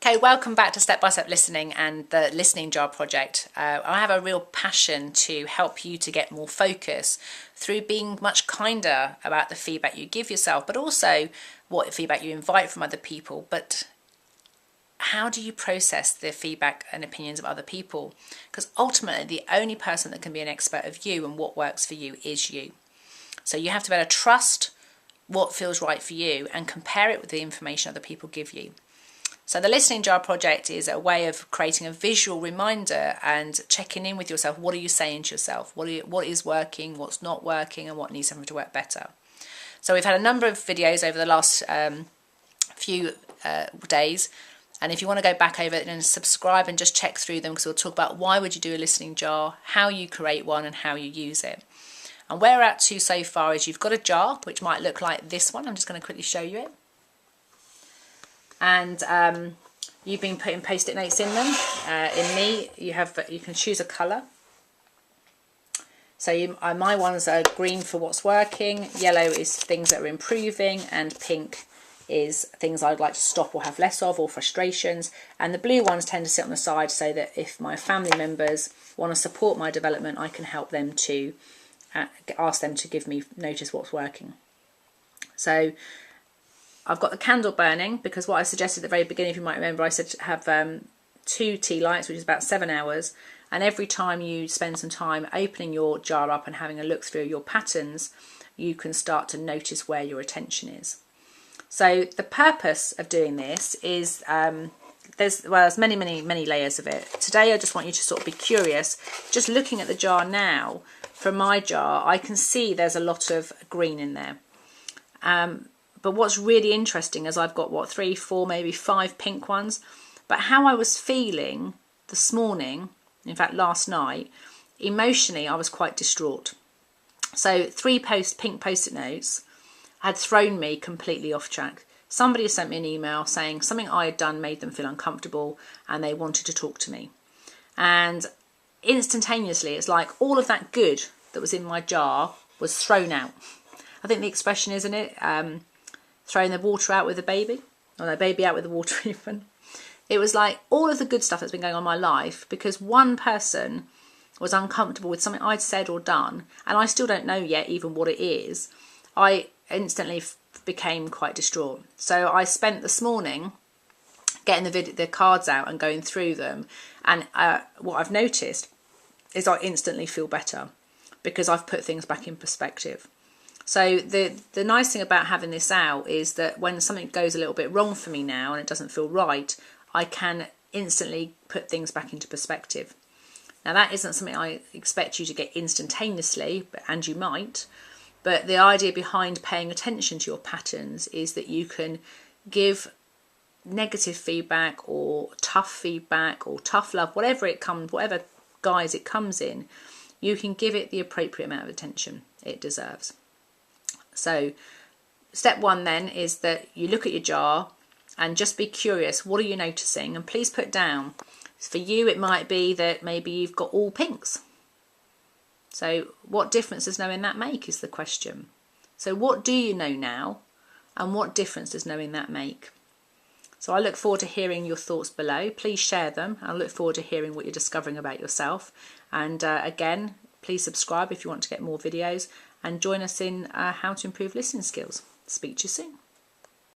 Okay, welcome back to Step by Step Listening and the Listening Jar project. I have a real passion to help you to get more focus through being much kinder about the feedback you give yourself, but also what feedback you invite from other people. But how do you process the feedback and opinions of other people? Because ultimately, the only person that can be an expert of you and what works for you is you. So you have to be able to trust what feels right for you and compare it with the information other people give you. So the Listening Jar project is a way of creating a visual reminder and checking in with yourself. What are you saying to yourself? What is working, what's not working, and what needs something to work better? So we've had a number of videos over the last few days. And if you want to go back over it and subscribe and just check through them, because we'll talk about why would you do a listening jar, how you create one and how you use it. And where we're at to so far is you've got a jar, which might look like this one. I'm just going to quickly show you it. And you've been putting post-it notes in them. In me, you can choose a colour. So my ones are green for what's working, yellow is things that are improving, and pink is things I'd like to stop or have less of, or frustrations. And the blue ones tend to sit on the side so that if my family members want to support my development, I can help them to ask them to give me notice what's working. So I've got the candle burning because what I suggested at the very beginning, if you might remember, I said to have 2 tea lights, which is about 7 hours. And every time you spend some time opening your jar up and having a look through your patterns, you can start to notice where your attention is. So the purpose of doing this is, there's many layers of it. Today I just want you to sort of be curious. Just looking at the jar now, from my jar, I can see there's a lot of green in there. But what's really interesting is I've got, 3, 4, maybe 5 pink ones. But how I was feeling this morning, in fact last night, emotionally I was quite distraught. So 3 pink post-it notes had thrown me completely off track. Somebody had sent me an email saying something I had done made them feel uncomfortable and they wanted to talk to me. And instantaneously, it's like all of that good that was in my jar was thrown out. I think the expression, isn't it? Throwing the water out with the baby, or the baby out with the water even. It was like all of the good stuff that's been going on in my life, because one person was uncomfortable with something I'd said or done, and I still don't know yet even what it is. I instantly became quite distraught. So I spent this morning getting the cards out and going through them, and what I've noticed is I instantly feel better because I've put things back in perspective. So the nice thing about having this out is that when something goes a little bit wrong for me now and it doesn't feel right, I can instantly put things back into perspective. Now that isn't something I expect you to get instantaneously, and you might, but the idea behind paying attention to your patterns is that you can give negative feedback or tough love, whatever guise it comes in, you can give it the appropriate amount of attention it deserves. So step 1 then is that you look at your jar and just be curious. What are you noticing? And please put down. For you, it might be that maybe you've got all pinks. So what difference does knowing that make is the question. So what do you know now? And what difference does knowing that make? So I look forward to hearing your thoughts below. Please share them. I look forward to hearing what you're discovering about yourself. And again, please subscribe if you want to get more videos, and join us in how to improve listening skills. Speak to you soon.